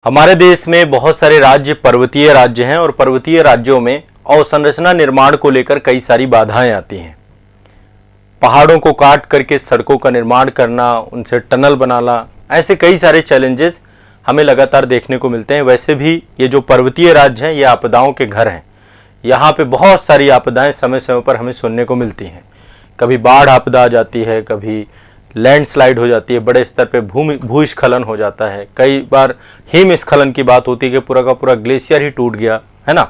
हमारे देश में बहुत सारे राज्य पर्वतीय राज्य हैं और पर्वतीय राज्यों में अवसंरचना निर्माण को लेकर कई सारी बाधाएं आती हैं। पहाड़ों को काट करके सड़कों का निर्माण करना, उनसे टनल बनाना, ऐसे कई सारे चैलेंजेस हमें लगातार देखने को मिलते हैं। वैसे भी ये जो पर्वतीय राज्य हैं ये आपदाओं के घर हैं। यहाँ पे बहुत सारी आपदाएं समय समय पर हमें सुनने को मिलती हैं। कभी बाढ़ आपदा आ जाती है, कभी लैंडस्लाइड हो जाती है, बड़े स्तर पे भूस्खलन हो जाता है, कई बार हिमस्खलन की बात होती है कि पूरा का पूरा ग्लेशियर ही टूट गया है ना।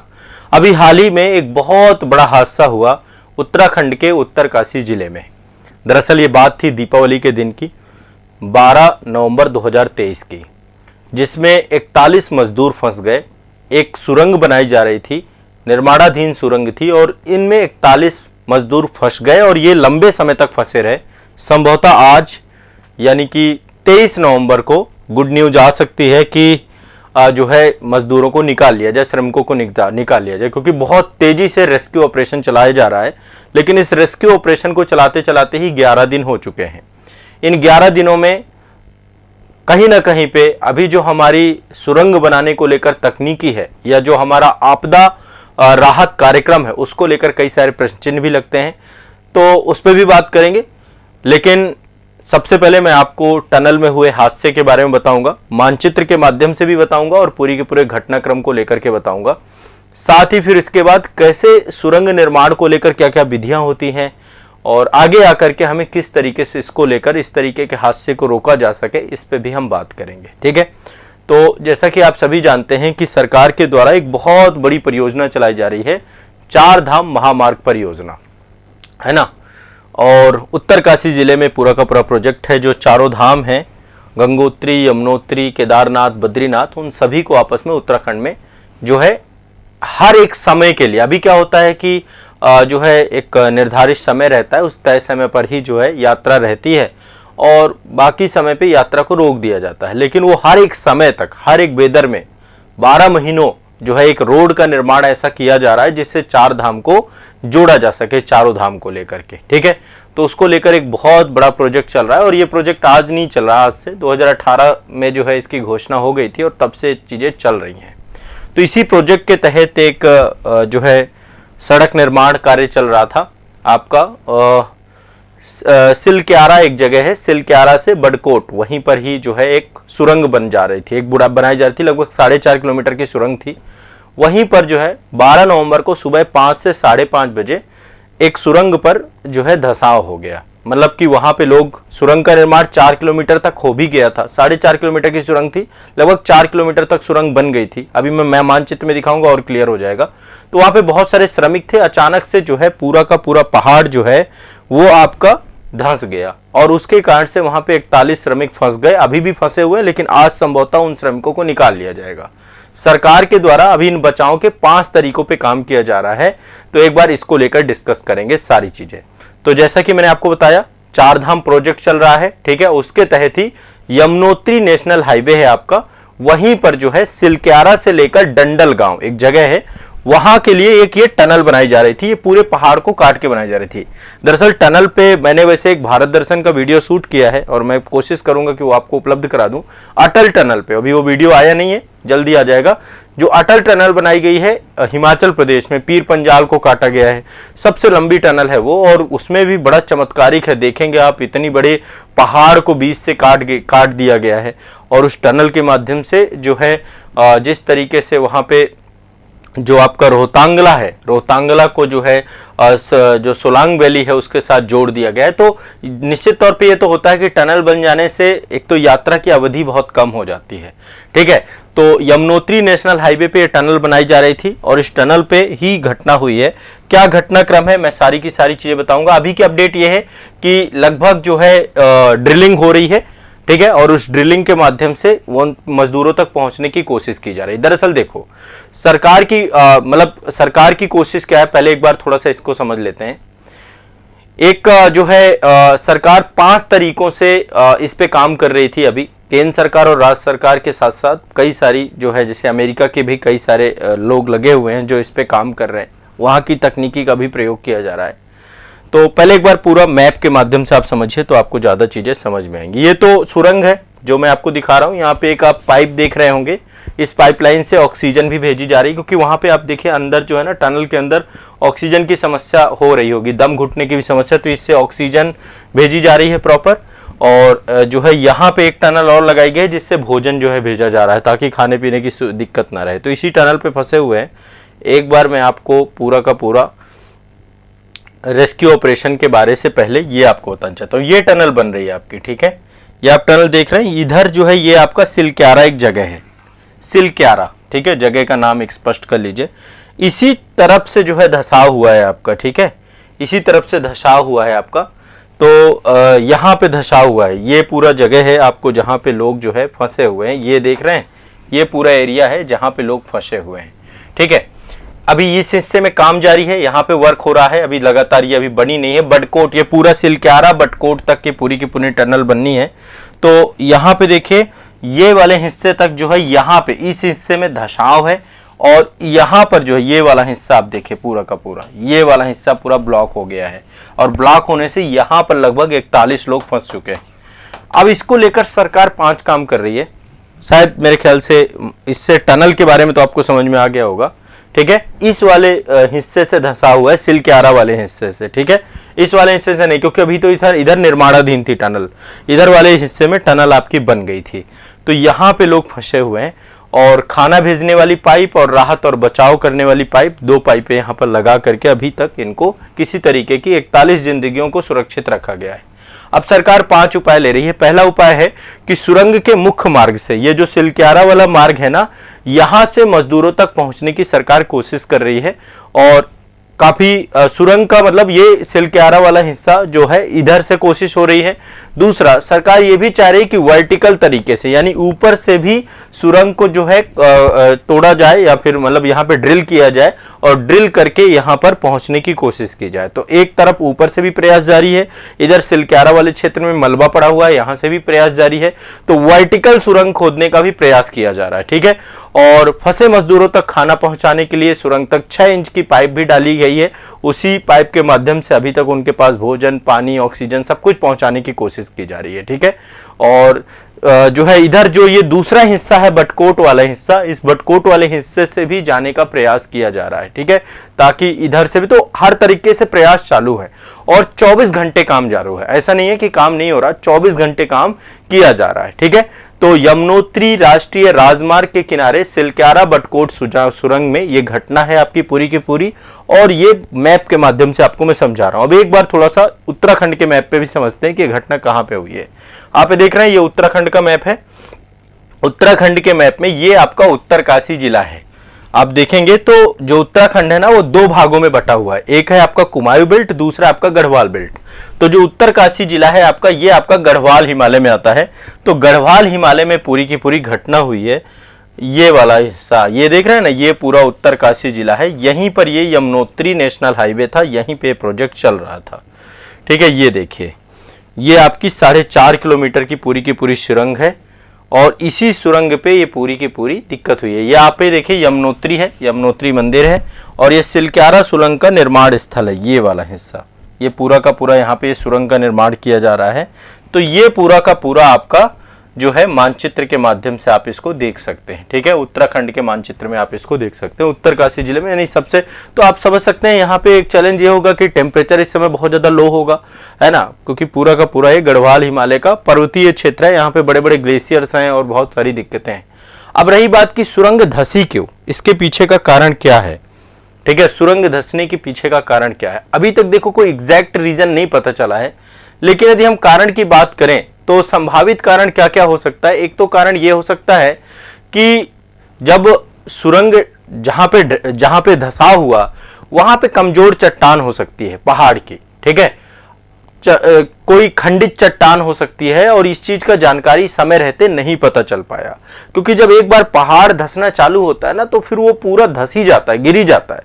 अभी हाल ही में एक बहुत बड़ा हादसा हुआ उत्तराखंड के उत्तरकाशी जिले में। दरअसल ये बात थी दीपावली के दिन की, 12 नवंबर 2023 की, जिसमें 41 मजदूर फंस गए। एक सुरंग बनाई जा रही थी, निर्माणाधीन सुरंग थी और इनमें 41 मजदूर फंस गए और ये लंबे समय तक फंसे रहे। संभवतः आज यानी कि 23 नवंबर को गुड न्यूज आ सकती है कि जो है मजदूरों को निकाल लिया जाए, श्रमिकों को निकाल लिया जाए, क्योंकि बहुत तेजी से रेस्क्यू ऑपरेशन चलाया जा रहा है। लेकिन इस रेस्क्यू ऑपरेशन को चलाते चलाते ही 11 दिन हो चुके हैं। इन 11 दिनों में कहीं ना कहीं पे अभी जो हमारी सुरंग बनाने को लेकर तकनीकी है या जो हमारा आपदा राहत कार्यक्रम है उसको लेकर कई सारे प्रश्न चिन्ह भी लगते हैं, तो उस पर भी बात करेंगे। लेकिन सबसे पहले मैं आपको टनल में हुए हादसे के बारे में बताऊंगा, मानचित्र के माध्यम से भी बताऊंगा और पूरी के पूरे घटनाक्रम को लेकर के बताऊंगा। साथ ही फिर इसके बाद कैसे सुरंग निर्माण को लेकर क्या क्या विधियां होती हैं और आगे आकर के हमें किस तरीके से इसको लेकर इस तरीके के हादसे को रोका जा सके, इस पे भी हम बात करेंगे। ठीक है, तो जैसा कि आप सभी जानते हैं कि सरकार के द्वारा एक बहुत बड़ी परियोजना चलाई जा रही है, 4 धाम महामार्ग परियोजना, है ना। और उत्तरकाशी जिले में पूरा का पूरा प्रोजेक्ट है। जो चारों धाम हैं, गंगोत्री, यमुनोत्री, केदारनाथ, बद्रीनाथ, उन सभी को आपस में उत्तराखंड में जो है हर एक समय के लिए, अभी क्या होता है कि जो है एक निर्धारित समय रहता है, उस तय समय पर ही जो है यात्रा रहती है और बाकी समय पे यात्रा को रोक दिया जाता है। लेकिन वो हर एक समय तक, हर एक वेदर में 12 महीनों जो है एक रोड का निर्माण ऐसा किया जा रहा है जिससे 4 धाम को जोड़ा जा सके, चारों धाम को लेकर के। ठीक है, तो उसको लेकर एक बहुत बड़ा प्रोजेक्ट चल रहा है और ये प्रोजेक्ट आज नहीं चल रहा, आज से 2018 में जो है इसकी घोषणा हो गई थी और तब से चीजें चल रही हैं। तो इसी प्रोजेक्ट के तहत एक जो है सड़क निर्माण कार्य चल रहा था आपका सिलक्यारा एक जगह है, सिलक्यारा से बड़कोट, वहीं पर ही जो है एक सुरंग बन जा रही थी, एक बुढ़ा बनाई जा रही थी, लगभग 4.5 किलोमीटर की सुरंग थी। वहीं पर जो है 12 नवंबर को सुबह 5 से 5:30 बजे एक सुरंग पर जो है धंसाव हो गया। मतलब कि वहां पे लोग, सुरंग का निर्माण 4 किलोमीटर तक हो भी गया था, 4.5 किलोमीटर की सुरंग थी, लगभग 4 किलोमीटर तक सुरंग बन गई थी। अभी मैं मानचित्र में दिखाऊंगा और क्लियर हो जाएगा। तो वहां पे बहुत सारे श्रमिक थे, अचानक से जो है पूरा का पूरा पहाड़ जो है वो आपका धंस गया और उसके कारण से वहां पे 41 श्रमिक फंस गए, अभी भी फंसे हुए, लेकिन आज संभवतः उन श्रमिकों को निकाल लिया जाएगा। सरकार के द्वारा अभी इन बचाव के 5 तरीकों पे काम किया जा रहा है, तो एक बार इसको लेकर डिस्कस करेंगे सारी चीजें। तो जैसा कि मैंने आपको बताया 4 धाम प्रोजेक्ट चल रहा है, ठीक है, उसके तहत ही यमुनोत्री नेशनल हाईवे है आपका, वहीं पर जो है सिलक्यारा से लेकर डंडल गांव एक जगह है, वहां के लिए एक ये टनल बनाई जा रही थी। ये पूरे पहाड़ को काट के बनाई जा रही थी। दरअसल टनल पे मैंने वैसे एक भारत दर्शन का वीडियो शूट किया है और मैं कोशिश करूंगा कि वो आपको उपलब्ध करा दूं। अटल टनल पे अभी वो वीडियो आया नहीं है, जल्दी आ जाएगा। जो अटल टनल बनाई गई है हिमाचल प्रदेश में, पीर पंजाल को काटा गया है, सबसे लंबी टनल है वो, और उसमें भी बड़ा चमत्कारिक है। देखेंगे आप, इतनी बड़े पहाड़ को बीच से काट दिया गया है और उस टनल के माध्यम से जो है जिस तरीके से वहां पे जो आपका रोहतांगला है, रोहतांगला को जो है जो सोलांग वैली है उसके साथ जोड़ दिया गया है। तो निश्चित तौर पे ये तो होता है कि टनल बन जाने से एक तो यात्रा की अवधि बहुत कम हो जाती है। ठीक है, तो यमुनोत्री नेशनल हाईवे पे ये टनल बनाई जा रही थी और इस टनल पे ही घटना हुई है। क्या घटनाक्रम है मैं सारी की सारी चीजें बताऊंगा। अभी की अपडेट ये है कि लगभग जो है ड्रिलिंग हो रही है, ठीक है, और उस ड्रिलिंग के माध्यम से वो मजदूरों तक पहुंचने की कोशिश की जा रही है। दरअसल देखो सरकार की मतलब सरकार की कोशिश क्या है, पहले एक बार थोड़ा सा इसको समझ लेते हैं। एक जो है सरकार 5 तरीकों से इस पे काम कर रही थी। अभी केंद्र सरकार और राज्य सरकार के साथ साथ कई सारी जो है, जैसे अमेरिका के भी कई सारे लोग लगे हुए हैं जो इस पे काम कर रहे हैं, वहां की तकनीकी का भी प्रयोग किया जा रहा है। तो पहले एक बार पूरा मैप के माध्यम से आप समझिए तो आपको ज्यादा चीजें समझ में आएंगी। ये तो सुरंग है, जो मैं आपको दिखा रहा हूँ, यहाँ पे एक आप पाइप देख रहे होंगे, इस पाइपलाइन से ऑक्सीजन भी भेजी जा रही है, क्योंकि वहाँ पे आप देखिए अंदर जो है ना, टनल के अंदर ऑक्सीजन की समस्या हो रही होगी, दम घुटने की भी समस्या, तो इससे ऑक्सीजन भेजी जा रही है प्रॉपर। और जो है यहाँ पे एक टनल और लगाई गई है जिससे भोजन जो है भेजा जा रहा है, ताकि खाने पीने की दिक्कत ना रहे। तो इसी टनल पे फंसे हुए हैं। एक बार मैं आपको पूरा का पूरा रेस्क्यू ऑपरेशन के बारे से पहले ये आपको बताना चाहता हूँ। ये टनल बन रही है आपकी, ठीक है, ये आप टनल देख रहे हैं। इधर जो है ये आपका सिलक्यारा एक जगह है, सिलक्यारा, ठीक है, जगह का नाम एक स्पष्ट कर लीजिए। इसी तरफ से जो है धसाव हुआ है आपका, ठीक है, इसी तरफ से धसाव हुआ है आपका। तो यहाँ पे धसाव हुआ है, ये पूरा जगह है आपको जहाँ पे लोग जो है फंसे हुए हैं, ये देख रहे हैं, ये पूरा एरिया है जहाँ पे लोग फंसे हुए हैं, ठीक है। अभी इस हिस्से में काम जारी है, यहाँ पे वर्क हो रहा है अभी लगातार, ये अभी बनी नहीं है। बडकोट, ये पूरा सिलक्यारा बडकोट तक की पूरी टनल बननी है। तो यहाँ पे देखिए ये वाले हिस्से तक जो है, यहाँ पे इस हिस्से में धसाव है, और यहाँ पर जो है ये वाला हिस्सा आप देखिए पूरा का पूरा, ये वाला हिस्सा पूरा ब्लॉक हो गया है, और ब्लॉक होने से यहाँ पर लगभग 41 लोग फंस चुके हैं। अब इसको लेकर सरकार 5 काम कर रही है, शायद मेरे ख्याल से इससे टनल के बारे में तो आपको समझ में आ गया होगा, ठीक है। इस वाले हिस्से से धंसा हुआ है, सिलक्यारा वाले हिस्से से, ठीक है, इस वाले हिस्से से नहीं, क्योंकि अभी तो इधर निर्माणाधीन थी टनल, इधर वाले हिस्से में टनल आपकी बन गई थी। तो यहाँ पे लोग फंसे हुए हैं, और खाना भेजने वाली पाइप और राहत और बचाव करने वाली पाइप, 2 पाइपें यहाँ पर लगा करके अभी तक इनको किसी तरीके की 41 जिंदगियों को सुरक्षित रखा गया है। अब सरकार 5 उपाय ले रही है। पहला उपाय है कि सुरंग के मुख्य मार्ग से, ये जो सिलक्यारा वाला मार्ग है ना, यहां से मजदूरों तक पहुंचने की सरकार कोशिश कर रही है। और काफी सुरंग का मतलब ये सिलक्यारा वाला हिस्सा जो है, इधर से कोशिश हो रही है। दूसरा, सरकार ये भी चाह रही है कि वर्टिकल तरीके से, यानी ऊपर से भी सुरंग को जो है तोड़ा जाए, या फिर मतलब यहाँ पे ड्रिल किया जाए, और ड्रिल करके यहाँ पर पहुंचने की कोशिश की जाए। तो एक तरफ ऊपर से भी प्रयास जारी है, इधर सिलक्यारा वाले क्षेत्र में मलबा पड़ा हुआ है, यहाँ से भी प्रयास जारी है। तो वर्टिकल सुरंग खोदने का भी प्रयास किया जा रहा है, ठीक है। और फंसे मजदूरों तक खाना पहुंचाने के लिए सुरंग तक 6 इंच की पाइप भी डाली गई है। उसी पाइप के माध्यम से अभी तक उनके पास भोजन, पानी, ऑक्सीजन सब कुछ पहुंचाने की कोशिश की जा रही है, ठीक है। और जो है इधर जो ये दूसरा हिस्सा है बटकोट वाला हिस्सा, इस बटकोट वाले हिस्से से भी जाने का प्रयास किया जा रहा है, ठीक है, ताकि इधर से भी, तो हर तरीके से प्रयास चालू है। और 24 घंटे काम जारी है, ऐसा नहीं है कि काम नहीं हो रहा, 24 घंटे काम किया जा रहा है, ठीक है। तो यमुनोत्री राष्ट्रीय राजमार्ग के किनारे सिलक्यारा बटकोट सुरंग में ये घटना है आपकी पूरी की पूरी, और ये मैप के माध्यम से आपको मैं समझा रहा हूं। अब एक बार थोड़ा सा उत्तराखंड के मैप पे भी समझते हैं कि घटना कहां पे हुई है। आप देख रहे हैं ये उत्तराखंड का मैप है। उत्तराखंड के मैप में ये आपका उत्तरकाशी जिला है। आप देखेंगे तो जो उत्तराखंड है ना, वो 2 भागों में बटा हुआ है, एक है आपका कुमाऊं बेल्ट, दूसरा आपका गढ़वाल बेल्ट। तो जो उत्तरकाशी जिला है आपका, ये आपका गढ़वाल हिमालय में आता है। तो गढ़वाल हिमालय में पूरी की पूरी घटना हुई है। ये वाला हिस्सा ये देख रहे हैं ना, ये पूरा उत्तरकाशी जिला है। यहीं पर ये यमुनोत्री नेशनल हाईवे था, यहीं पे प्रोजेक्ट चल रहा था, ठीक है। ये देखिए, ये आपकी 4.5 किलोमीटर की पूरी सुरंग है, और इसी सुरंग पे ये पूरी की पूरी दिक्कत हुई है। ये आप पे देखिए यमुनोत्री है, यमुनोत्री मंदिर है, और ये सिलक्यारा सुरंग का निर्माण स्थल है। ये वाला हिस्सा, ये पूरा का पूरा यहाँ पे सुरंग का निर्माण किया जा रहा है। तो ये पूरा का पूरा आपका जो है मानचित्र के माध्यम से आप इसको देख सकते हैं, ठीक है। उत्तराखंड के मानचित्र में आप इसको देख सकते हैं, उत्तरकाशी जिले में, यानी सबसे। तो आप समझ सकते हैं यहाँ पे एक चैलेंज ये होगा कि टेम्परेचर इस समय बहुत ज्यादा लो होगा, है ना, क्योंकि पूरा का पूरा ये गढ़वाल हिमालय का पर्वतीय क्षेत्र है, यहाँ पे बड़े बड़े ग्लेशियर्स हैं और बहुत सारी दिक्कतें हैं। अब रही बात की सुरंग धसी क्यों, इसके पीछे का कारण क्या है, ठीक है। सुरंग धसने के पीछे का कारण क्या है, अभी तक देखो कोई एग्जैक्ट रीजन नहीं पता चला है। लेकिन यदि हम कारण की बात करें तो संभावित कारण क्या क्या हो सकता है। एक तो कारण यह हो सकता है कि जब सुरंग जहां पे धंसाव हुआ, वहां पे कमजोर चट्टान हो सकती है पहाड़ की, ठीक है। कोई खंडित चट्टान हो सकती है, और इस चीज का जानकारी समय रहते नहीं पता चल पाया, क्योंकि जब एक बार पहाड़ धंसना चालू होता है ना, तो फिर वो पूरा धंस ही जाता है, गिर ही जाता है।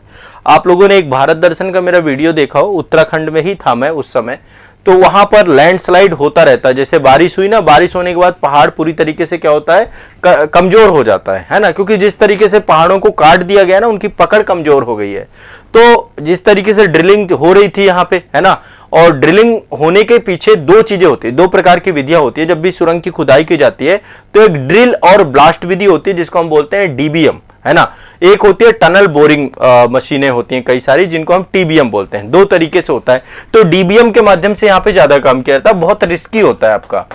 आप लोगों ने एक भारत दर्शन का मेरा वीडियो देखा हो, उत्तराखंड में ही था मैं उस समय, तो वहां पर लैंडस्लाइड होता रहता है। जैसे बारिश हुई ना, बारिश होने के बाद पहाड़ पूरी तरीके से क्या होता है, कमजोर हो जाता है ना, क्योंकि जिस तरीके से पहाड़ों को काट दिया गया ना, उनकी पकड़ कमजोर हो गई है। तो जिस तरीके से ड्रिलिंग हो रही थी यहाँ पे, है ना, और ड्रिलिंग होने के पीछे दो चीजें होती है, दो प्रकार की विधियां होती है जब भी सुरंग की खुदाई की जाती है। तो एक ड्रिल और ब्लास्ट विधि होती है जिसको हम बोलते हैं डीबीएम, है ना। एक होती है टनल बोरिंग मशीनें होती हैं कई सारी, जिनको हम टीबीएम बोलते हैं। दो तरीके से होता है। तो डीबीएम के माध्यम से यहाँ पे ज्यादा काम किया जाता है, बहुत रिस्की होता है आपका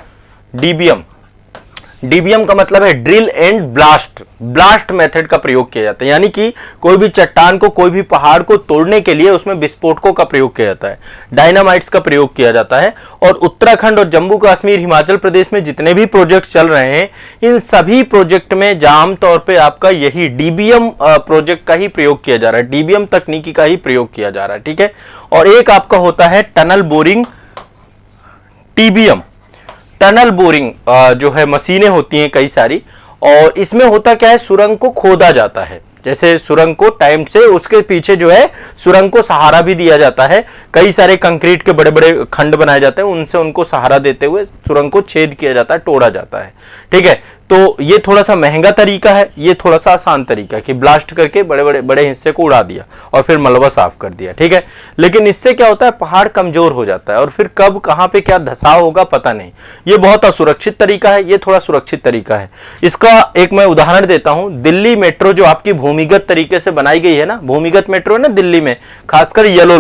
डीबीएम। डीबीएम का मतलब है drill and blast, blast method का प्रयोग किया जाता है, यानी कि कोई भी चट्टान को, कोई भी पहाड़ को तोड़ने के लिए उसमें विस्फोटकों का प्रयोग किया जाता है, डायनामाइट्स का प्रयोग किया जाता है। और उत्तराखंड और जम्मू कश्मीर, हिमाचल प्रदेश में जितने भी प्रोजेक्ट चल रहे हैं, इन सभी प्रोजेक्ट में आम तौर पर आपका यही डीबीएम प्रोजेक्ट का ही प्रयोग किया जा रहा है, डीबीएम तकनीकी का ही प्रयोग किया जा रहा है, ठीक है। और एक आपका होता है tunnel boring, TBM. Tunnel boring जो है मशीनें होती हैं कई सारी, और इसमें होता क्या है, सुरंग को खोदा जाता है। जैसे सुरंग को टाइम से उसके पीछे जो है सुरंग को सहारा भी दिया जाता है, कई सारे कंक्रीट के बड़े बड़े खंड बनाए जाते हैं, उनसे उनको सहारा देते हुए सुरंग को छेद किया जाता है, तोड़ा जाता है, ठीक है। तो ये थोड़ा सा महंगा तरीका है, ये थोड़ा सा आसान तरीका है कि ब्लास्ट करके बड़े हिस्से को उड़ा दिया और फिर मलबा साफ कर दिया, ठीक है। लेकिन इससे क्या होता है, पहाड़ कमजोर हो जाता है और फिर कब कहां पे क्या धंसाव होगा पता नहीं। ये बहुत असुरक्षित तरीका है, ये थोड़ा सुरक्षित तरीका है। इसका एक मैं उदाहरण देता हूं। दिल्ली मेट्रो जो आपकी भूमिगत तरीके से बनाई गई है ना, भूमिगत मेट्रो है ना दिल्ली में, खासकर येलो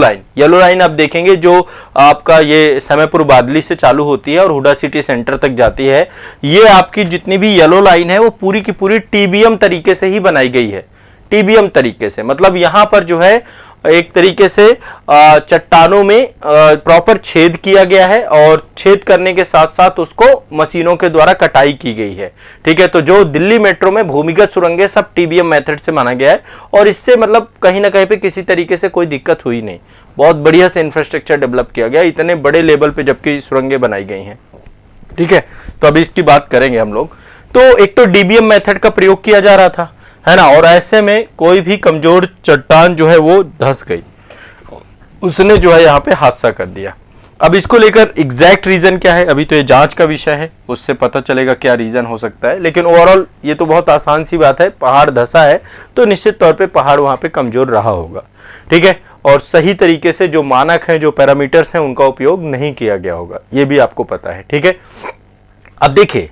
लाइन आप देखेंगे जो आपका ये समयपुर बादली से चालू होती है और हुडा सिटी सेंटर तक जाती है। ये आपकी जितनी भी येलो लाइन है वो पूरी की पूरी टीबीएम तरीके से ही बनाई गई है। टीबीएम तरीके से मतलब यहां पर जो है एक तरीके से चट्टानों में प्रॉपर छेद किया गया है और छेद करने के साथ साथ उसको मशीनों के द्वारा कटाई की गई है, ठीक है। तो जो दिल्ली मेट्रो में भूमिगत सुरंगें सब टीबीएम मेथड से माना गया है और इससे मतलब कहीं ना कहीं पे किसी तरीके से कोई दिक्कत हुई नहीं, बहुत बढ़िया से इंफ्रास्ट्रक्चर डेवलप किया गया इतने बड़े लेवल पे जबकि सुरंगें बनाई गई हैं, ठीक है। तो अभी इसकी बात करेंगे हम लोग। तो एक तो डीबीएम मेथड का प्रयोग किया जा रहा था, है ना, और ऐसे में कोई भी कमजोर चट्टान जो है वो धंस गई, उसने जो है यहाँ पे हादसा कर दिया। अब इसको लेकर एग्जैक्ट रीजन क्या है, अभी तो ये जांच का विषय है, उससे पता चलेगा क्या रीजन हो सकता है। लेकिन ओवरऑल ये तो बहुत आसान सी बात है, पहाड़ धंसा है तो निश्चित तौर पे पहाड़ वहां पे कमजोर रहा होगा, ठीक है। और सही तरीके से जो मानक है, जो पैरामीटर्स हैं, उनका उपयोग नहीं किया गया होगा, ये भी आपको पता है, ठीक है। अब देखिए,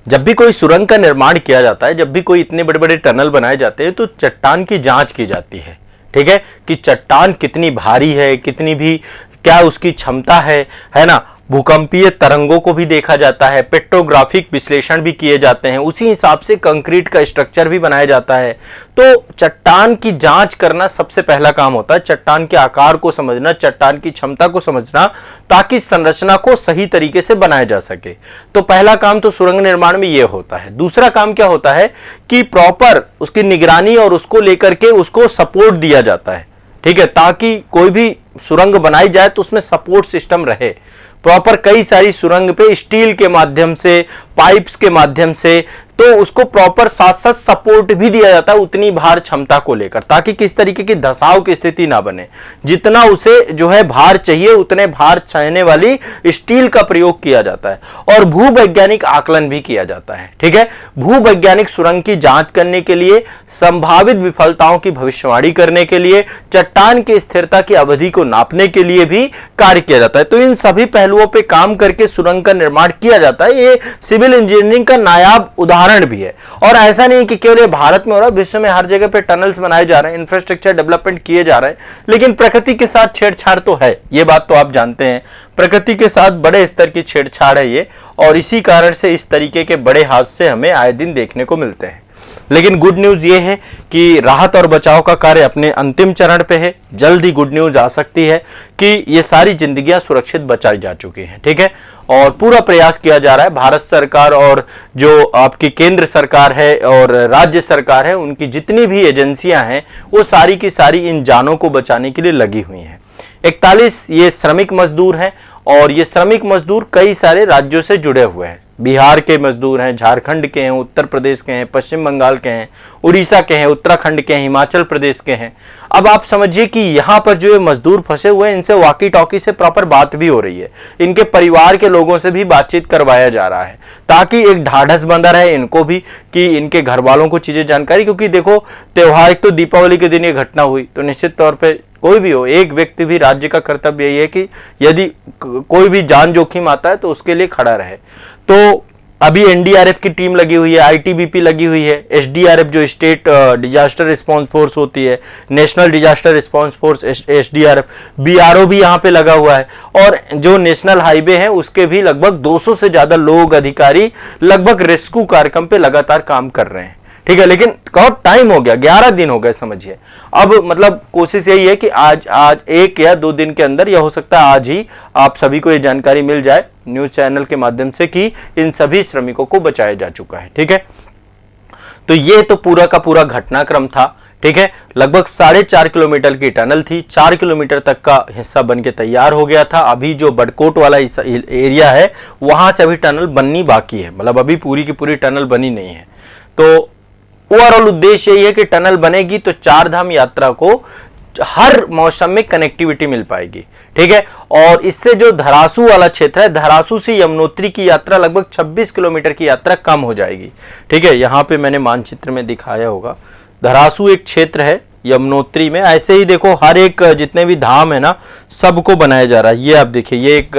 जब भी कोई सुरंग का निर्माण किया जाता है, जब भी कोई इतने बड़े बड़े टनल बनाए जाते हैं, तो चट्टान की जांच की जाती है, ठीक है, कि चट्टान कितनी भारी है, कितनी भी क्या उसकी क्षमता है ना। भूकंपीय तरंगों को भी देखा जाता है, पेट्रोग्राफिक विश्लेषण भी किए जाते हैं, उसी हिसाब से कंक्रीट का स्ट्रक्चर भी बनाया जाता है। तो चट्टान की जांच करना सबसे पहला काम होता है, चट्टान के आकार को समझना, चट्टान की क्षमता को समझना, ताकि संरचना को सही तरीके से बनाया जा सके। तो पहला काम तो सुरंग निर्माण में यह होता है। दूसरा काम क्या होता है कि प्रॉपर उसकी निगरानी और उसको लेकर के उसको सपोर्ट दिया जाता है, ठीक है, ताकि कोई भी सुरंग बनाई जाए तो उसमें सपोर्ट सिस्टम रहे। प्रॉपर कई सारी सुरंग पे स्टील के माध्यम से, पाइप्स के माध्यम से, तो उसको प्रॉपर साथ साथ सपोर्ट भी दिया जाता है उतनी भार क्षमता को लेकर, ताकि किस तरीके की धंसाव की स्थिति ना बने। जितना उसे जो है भार चाहिए उतने भार सहने वाली स्टील का प्रयोग किया जाता है और भूवैज्ञानिक आकलन भी किया जाता है, ठीक है। भूवैज्ञानिक सुरंग की जांच करने के लिए, संभावित विफलताओं की भविष्यवाणी करने के लिए, चट्टान की स्थिरता की अवधि को नापने के लिए भी कार्य किया जाता है। तो इन सभी पहलुओं पर काम करके सुरंग का निर्माण किया जाता है। ये सिविल इंजीनियरिंग का नायाब उदाहरण भी है। और ऐसा नहीं कि केवल भारत में हो रहा, विश्व में हर जगह पे टनल्स बनाए जा रहे हैं, इंफ्रास्ट्रक्चर डेवलपमेंट किए जा रहे हैं, लेकिन प्रकृति के साथ छेड़छाड़ तो है, ये बात तो आप जानते हैं। प्रकृति के साथ बड़े स्तर की छेड़छाड़ है ये, और इसी कारण से इस तरीके के बड़े हादसे हमें आए दिन देखने को मिलते हैं। लेकिन गुड न्यूज ये है कि राहत और बचाव का कार्य अपने अंतिम चरण पे है। जल्द ही गुड न्यूज आ सकती है कि ये सारी जिंदगियां सुरक्षित बचाई जा चुकी हैं, ठीक है। और पूरा प्रयास किया जा रहा है, भारत सरकार और जो आपकी केंद्र सरकार है और राज्य सरकार है, उनकी जितनी भी एजेंसियां हैं वो सारी की सारी इन जानों को बचाने के लिए लगी हुई हैं। 41 ये श्रमिक मजदूर हैं और ये श्रमिक मजदूर कई सारे राज्यों से जुड़े हुए हैं। बिहार के मजदूर हैं, झारखंड के हैं, उत्तर प्रदेश के हैं, पश्चिम बंगाल के हैं, उड़ीसा के हैं, उत्तराखंड के हैं, हिमाचल प्रदेश के हैं। अब आप समझिए कि यहाँ पर जो ये मजदूर फंसे हुए हैं, इनसे वॉकी टॉकी से प्रॉपर बात भी हो रही है, इनके परिवार के लोगों से भी बातचीत करवाया जा रहा है, ताकि एक ढाढ़स बंधा रहे इनको भी कि इनके घर वालों को चीजें जानकारी। क्योंकि देखो त्योहार, एक तो दीपावली के दिन ये घटना हुई, तो निश्चित तौर पर कोई भी हो, एक व्यक्ति भी, राज्य का कर्तव्य यही है कि यदि कोई भी जान जोखिम आता है तो उसके लिए खड़ा रहे। तो अभी एनडीआरएफ की टीम लगी हुई है, आईटीबीपी लगी हुई है, एसडीआरएफ जो स्टेट डिजास्टर रिस्पांस फोर्स होती है, national disaster response force SDRF, BRO भी यहाँ पे लगा हुआ है, और जो नेशनल हाईवे है उसके भी लगभग 200 से ज्यादा लोग, अधिकारी लगभग रेस्क्यू कार्यक्रम पे लगातार काम कर रहे हैं। ठीक है, लेकिन बहुत टाइम हो गया, 11 दिन हो गए समझिए। अब मतलब कोशिश यही है कि आज 1 या 2 दिन के अंदर, या हो सकता है आज ही, आप सभी को ये जानकारी मिल जाए न्यूज चैनल के माध्यम से कि इन सभी श्रमिकों को बचाया जा चुका है। ठीक है, तो ये तो पूरा का पूरा घटनाक्रम था। ठीक है, लगभग 4.5 किलोमीटर की टनल थी, 4 किलोमीटर तक का हिस्सा बन के तैयार हो गया था। अभी जो बडकोट वाला एरिया है वहां से अभी टनल बननी बाकी है, मतलब अभी पूरी की पूरी टनल बनी नहीं है। तो ओवरऑल उद्देश्य यही है कि टनल बनेगी तो 4 धाम यात्रा को हर मौसम में कनेक्टिविटी मिल पाएगी। ठीक है, और इससे जो धरासू वाला क्षेत्र है, धरासू से यमुनोत्री की यात्रा लगभग 26 किलोमीटर की यात्रा कम हो जाएगी। ठीक है, यहां पे मैंने मानचित्र में दिखाया होगा, धरासू एक क्षेत्र है यमुनोत्री में। ऐसे ही देखो हर एक जितने भी धाम है ना, सबको बनाया जा रहा है। ये आप देखिए, ये एक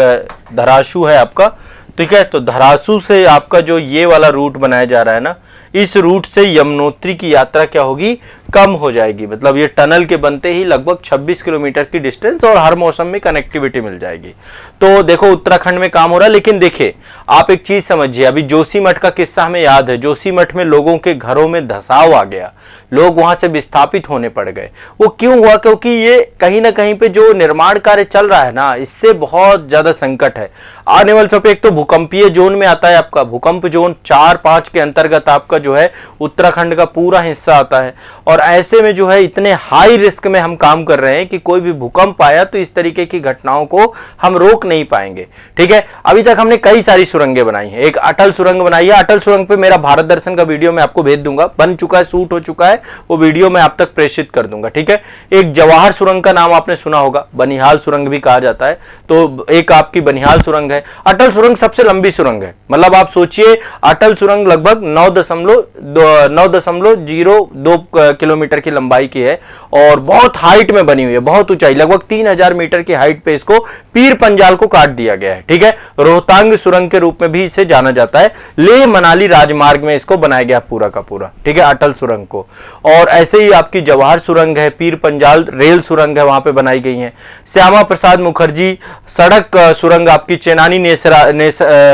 धरासू है आपका। ठीक है, तो धरासू से आपका जो ये वाला रूट बनाया जा रहा है ना, इस रूट से यमुनोत्री की यात्रा क्या होगी, कम हो जाएगी। मतलब ये टनल के बनते ही लगभग 26 किलोमीटर की डिस्टेंस और हर मौसम में कनेक्टिविटी मिल जाएगी। तो देखो उत्तराखंड में काम हो रहा है, लेकिन देखिए आप एक चीज समझिए, अभी जोशीमठ का किस्सा हमें याद है। जोशीमठ में लोगों के घरों में धसाव आ गया, लोग वहां से विस्थापित होने पड़ गए। वो क्यों हुआ? क्योंकि ये कहीं ना कहीं पे जो निर्माण कार्य चल रहा है ना, इससे बहुत ज्यादा संकट है। आने वाले समय पे एक तो भूकंपीय जोन में आता है आपका, भूकंप जोन 4-5 के अंतर्गत आपका जो है उत्तराखंड का पूरा हिस्सा आता है। और ऐसे में जो है इतने हाई रिस्क में हम काम कर रहे हैं कि कोई भी भूकंप आया तो इस तरीके की घटनाओं को हम रोक नहीं पाएंगे। ठीक है, अभी तक हमने कई सारी सुरंगें बनाई हैं। एक अटल सुरंग बनाई है, अटल सुरंग पे मेरा भारत दर्शन का वीडियो मैं आपको भेज दूंगा, बन चुका है, शूट हो चुका है, वो वीडियो मैं आप तक प्रेषित कर दूंगा। ठीक है, एक जवाहर सुरंग का नाम आपने सुना होगा, बनिहाल सुरंग भी कहा जाता है, तो एक आपकी बनिहाल सुरंग है। अटल सुरंग सबसे लंबी सुरंग है, मतलब आप सोचिए अटल सुरंग लगभग 9.02 किलोमीटर की लंबाई की है और बहुत हाइट में बनी हुई है, बहुत ऊंचाई, लगभग 3000 मीटर की हाइट पे इसको पीर पंजाल को काट दिया गया है। ठीक है, रोहतांग सुरंग के रूप में भी इसे जाना जाता है। लेह मनाली राजमार्ग में इसको बनाया गया पूरा का पूरा। ठीक है, अटल सुरंग को। और ऐसे ही आपकी जवाहर सुरंग है, पीर पंजाल रेल सुरंग है, वहां पे बनाई गई है। श्यामा प्रसाद मुखर्जी सड़क सुरंग आपकी, चेनानी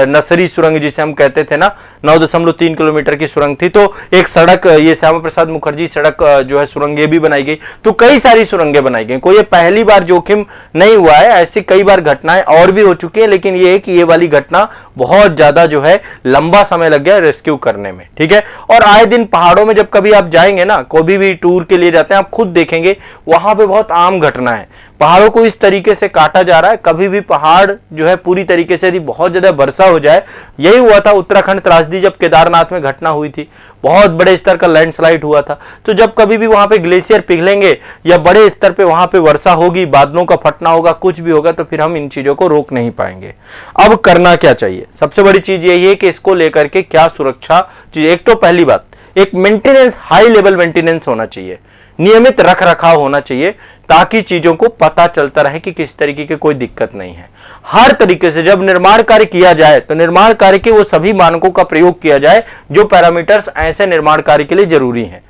नसरी सुरंग जिसे हम कहते थे ना, 9.3 किलोमीटर की सुरंग थी, तो एक सड़क, ये श्यामा प्रसाद मुखर्जी सड़क जो है सुरंग, ये भी बनाई गई। तो कई सारी सुरंगें बनाई गई, कोई ये पहली बार जोखिम नहीं हुआ है, ऐसी कई बार घटनाएं और भी हो चुकी हैं, लेकिन ये है कि ये वाली घटना बहुत ज्यादा जो है लंबा समय लग गया रेस्क्यू करने में। ठीक है, और आए दिन पहाड़ों में जब कभी आप जाएंगे ना, कोई भी टूर के लिए जाते हैं, आप खुद देखेंगे वहां पे बहुत आम घटना है, पहाड़ों को इस तरीके से काटा जा रहा है। कभी भी पहाड़ जो है पूरी तरीके से, यदि बहुत ज्यादा वर्षा हो जाए, यही हुआ था उत्तराखंड त्रासदी जब केदारनाथ में घटना हुई थी, बहुत बड़े स्तर का लैंडस्लाइड हुआ था। तो जब कभी भी वहां पे ग्लेशियर पिघलेंगे या बड़े स्तर पे वहां पे वर्षा होगी, बादलों का फटना होगा, कुछ भी होगा, तो फिर हम इन चीजों को रोक नहीं पाएंगे। अब करना क्या चाहिए? सबसे बड़ी चीज यही है कि इसको लेकर के क्या सुरक्षा चीज, एक तो पहली बात, एक मेंटेनेंस, हाई लेवल मेंटेनेंस होना चाहिए, नियमित रख रखाव होना चाहिए, ताकि चीजों को पता चलता रहे कि किस तरीके की कोई दिक्कत नहीं है। हर तरीके से जब निर्माण कार्य किया जाए तो निर्माण कार्य के वो सभी मानकों का प्रयोग किया जाए जो पैरामीटर्स ऐसे निर्माण कार्य के लिए जरूरी हैं,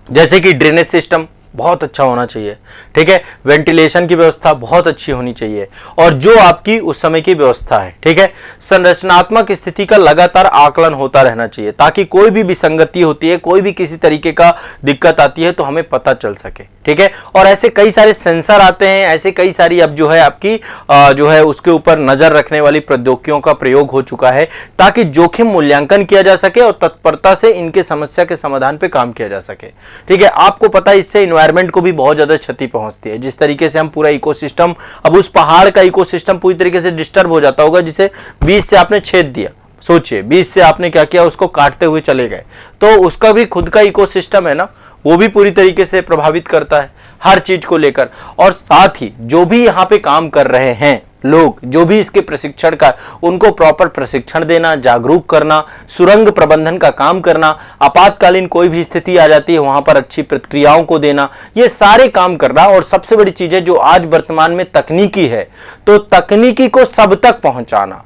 जैसे कि ड्रेनेज सिस्टम बहुत अच्छा होना चाहिए। ठीक है, वेंटिलेशन की व्यवस्था बहुत अच्छी होनी चाहिए, और जो आपकी उस समय की व्यवस्था है, ठीक है, संरचनात्मक स्थिति का लगातार आकलन होता रहना चाहिए, ताकि कोई भी विसंगति होती है, कोई भी किसी तरीके का दिक्कत आती है तो हमें पता चल सके। ठीक है, और ऐसे कई सारे सेंसर आते हैं, ऐसे कई सारी अब जो है आपकी जो है उसके ऊपर नजर रखने वाली प्रौद्योगिकियों का प्रयोग हो चुका है, ताकि जोखिम मूल्यांकन किया जा सके और तत्परता से इनके समस्या के समाधान पे काम किया जा सके। ठीक है, आपको पता है इससे एनवायरनमेंट को भी बहुत ज्यादा क्षति पहुंचती है। जिस तरीके से हम पूरा इकोसिस्टम, अब उस पहाड़ का इकोसिस्टम पूरी तरीके से डिस्टर्ब हो जाता होगा, जिसे बीच से आपने छेद दिया, सोचिए, बीच से आपने क्या किया, उसको काटते हुए चले गए, तो उसका भी खुद का इकोसिस्टम है ना, वो भी पूरी तरीके से प्रभावित करता है हर चीज को लेकर। और साथ ही जो भी यहाँ पे काम कर रहे हैं लोग, जो भी इसके प्रशिक्षण का, उनको प्रॉपर प्रशिक्षण देना, जागरूक करना, सुरंग प्रबंधन का काम करना, आपातकालीन कोई भी स्थिति आ जाती है वहां पर अच्छी प्रतिक्रियाओं को देना, ये सारे काम करना। और सबसे बड़ी चीज है जो आज वर्तमान में तकनीकी है, तो तकनीकी को सब तक पहुंचाना,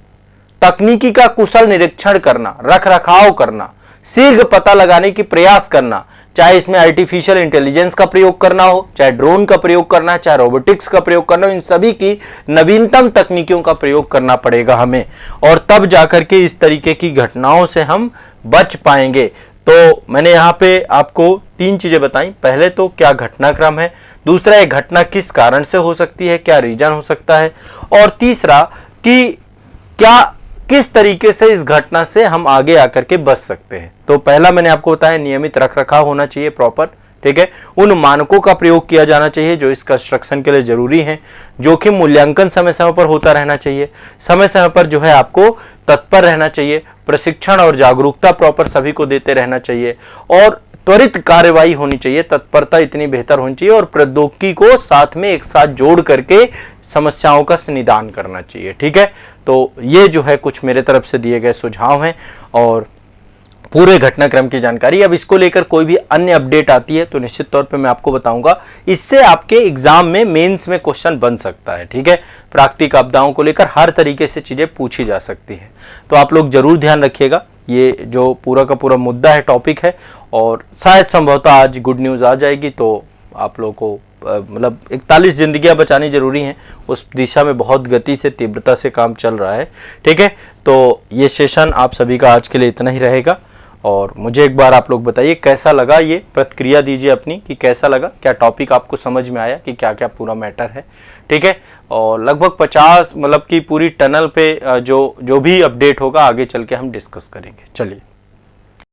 तकनीकी का कुशल निरीक्षण करना, रख रखाव करना, शीघ्र पता लगाने की प्रयास करना, चाहे इसमें आर्टिफिशियल इंटेलिजेंस का प्रयोग करना हो, चाहे ड्रोन का प्रयोग करना, चाहे रोबोटिक्स का प्रयोग करना हो, इन सभी की नवीनतम तकनीकियों का प्रयोग करना पड़ेगा हमें, और तब जाकर के इस तरीके की घटनाओं से हम बच पाएंगे। तो मैंने यहाँ पे आपको 3 चीजें बताई। पहले तो क्या घटनाक्रम है, दूसरा ये घटना किस कारण से हो सकती है, क्या रीजन हो सकता है, और तीसरा कि क्या किस तरीके से इस घटना से हम आगे आकर के बच सकते हैं। तो पहला मैंने आपको बताया, नियमित रखरखाव होना चाहिए प्रॉपर, ठीक है, उन मानकों का प्रयोग किया जाना चाहिए जो इस कंस्ट्रक्शन के लिए जरूरी है, जोखिम मूल्यांकन समय समय पर होता रहना चाहिए, समय समय पर जो है आपको तत्पर रहना चाहिए, प्रशिक्षण और जागरूकता प्रॉपर सभी को देते रहना चाहिए, और त्वरित कार्यवाही होनी चाहिए, तत्परता इतनी बेहतर होनी चाहिए, और प्रौद्योगिकी को साथ में एक साथ जोड़ करके समस्याओं का निदान करना चाहिए। ठीक है, तो ये जो है कुछ मेरे तरफ से दिए गए सुझाव हैं और पूरे घटनाक्रम की जानकारी। अब इसको लेकर कोई भी अन्य अपडेट आती है तो निश्चित तौर पे मैं आपको बताऊंगा, इससे आपके एग्जाम में मेंस में क्वेश्चन बन सकता है। ठीक है, प्राकृतिक आपदाओं को लेकर हर तरीके से चीजें पूछी जा सकती हैं, तो आप लोग जरूर ध्यान रखिएगा। ये जो पूरा का पूरा मुद्दा है, टॉपिक है, और शायद संभवतः आज गुड न्यूज़ आ जाएगी, तो आप लोगों को मतलब 41 जिंदगियां बचानी जरूरी हैं, उस दिशा में बहुत गति से, तीव्रता से काम चल रहा है। ठीक है, तो ये सेशन आप सभी का आज के लिए इतना ही रहेगा, और मुझे एक बार आप लोग बताइए कैसा लगा, ये प्रतिक्रिया दीजिए अपनी कि कैसा लगा, क्या टॉपिक आपको समझ में आया कि क्या क्या पूरा मैटर है। ठीक है, और लगभग 50 मतलब कि पूरी टनल पे जो भी अपडेट होगा आगे चल के हम डिस्कस करेंगे। चलिए।